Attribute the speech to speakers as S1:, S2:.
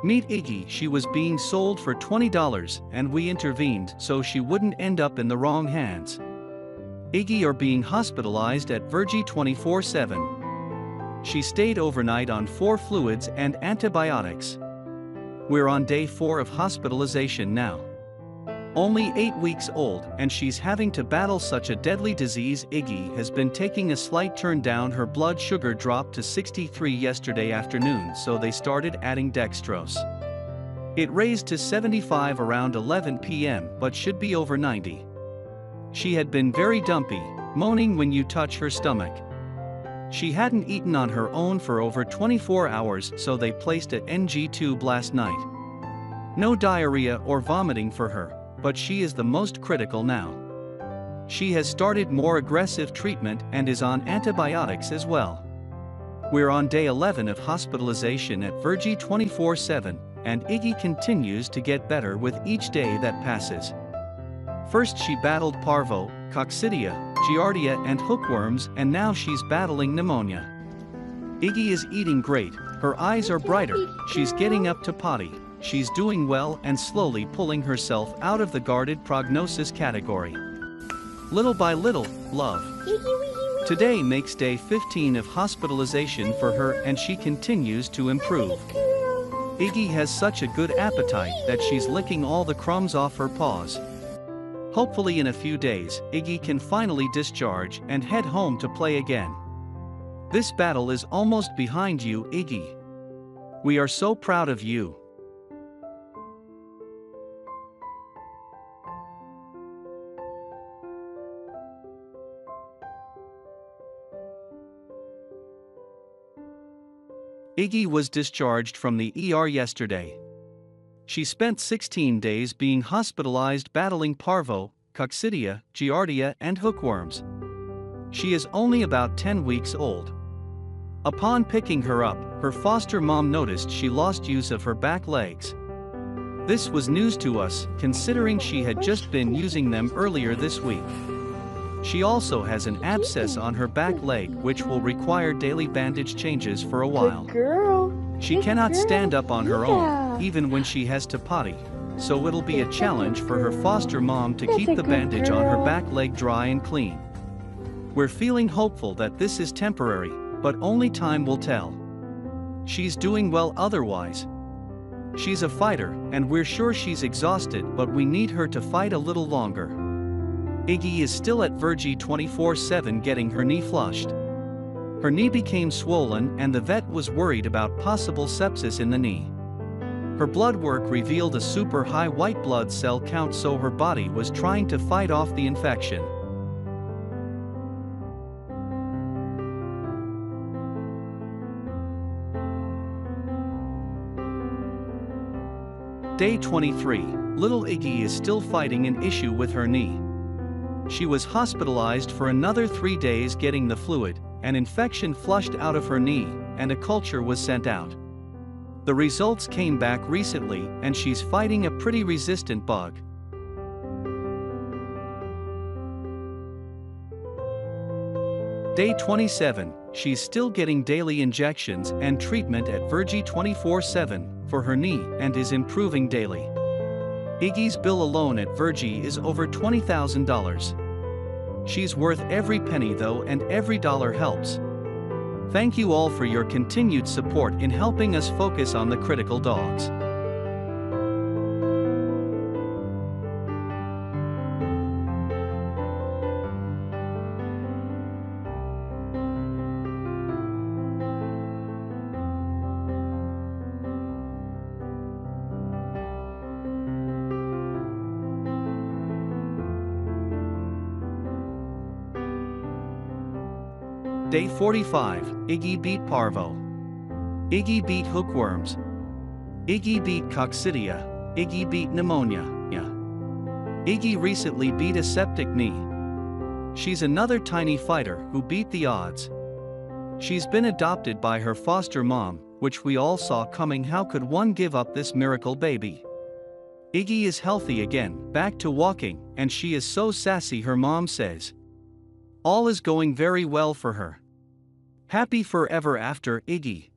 S1: Meet Iggy. She was being sold for $20 and we intervened so she wouldn't end up in the wrong hands. Iggy are being hospitalized at Vergi 24/7. She stayed overnight on 4 fluids and antibiotics. We're on day 4 of hospitalization now. Only 8 weeks old and she's having to battle such a deadly disease. Iggy has been taking a slight turn down. Her blood sugar dropped to 63 yesterday afternoon, so they started adding dextrose. It raised to 75 around 11 p.m. but should be over 90. She had been very dumpy, moaning when you touch her stomach. She hadn't eaten on her own for over 24 hours, so they placed an NG tube last night. No diarrhea or vomiting for her, but she is the most critical now. She has started more aggressive treatment and is on antibiotics as well. We're on day 11 of hospitalization at Vergi 24/7, and Iggy continues to get better with each day that passes. First she battled parvo, coccidia, giardia and hookworms, and now she's battling pneumonia. Iggy is eating great, her eyes are brighter, she's getting up to potty, she's doing well and slowly pulling herself out of the guarded prognosis category. Little by little, love. Today makes day 15 of hospitalization for her and she continues to improve. Iggy has such a good appetite that she's licking all the crumbs off her paws. Hopefully in a few days, Iggy can finally discharge and head home to play again. This battle is almost behind you, Iggy. We are so proud of you. Iggy was discharged from the ER yesterday. She spent 16 days being hospitalized battling parvo, coccidia, giardia and hookworms. She is only about 10 weeks old. Upon picking her up, her foster mom noticed she lost use of her back legs. This was news to us, considering she had just been using them earlier this week. She also has an abscess on her back leg which will require daily bandage changes for a while. She cannot stand up on her own, even when she has to potty, so it'll be a challenge for her foster mom to keep the bandage on her back leg dry and clean. We're feeling hopeful that this is temporary, but only time will tell. She's doing well otherwise. She's a fighter, and we're sure she's exhausted, but we need her to fight a little longer. Iggy is still at Vergi 24/7 getting her knee flushed. Her knee became swollen and the vet was worried about possible sepsis in the knee. Her blood work revealed a super high white blood cell count, so her body was trying to fight off the infection. Day 23, little Iggy is still fighting an issue with her knee. She was hospitalized for another 3 days getting the fluid, an infection flushed out of her knee, and a culture was sent out. The results came back recently and she's fighting a pretty resistant bug. Day 27, she's still getting daily injections and treatment at Vergi 24/7 for her knee and is improving daily. Iggy's bill alone at Vergi is over $20,000. She's worth every penny though, and every dollar helps. Thank you all for your continued support in helping us focus on the critical dogs. Day 45, Iggy beat parvo. Iggy beat hookworms. Iggy beat coccidia. Iggy beat pneumonia. Iggy recently beat a septic knee. She's another tiny fighter who beat the odds. She's been adopted by her foster mom, which we all saw coming. How could one give up this miracle baby? Iggy is healthy again, back to walking, and she is so sassy, her mom says. All is going very well for her. Happy forever after, Iggy.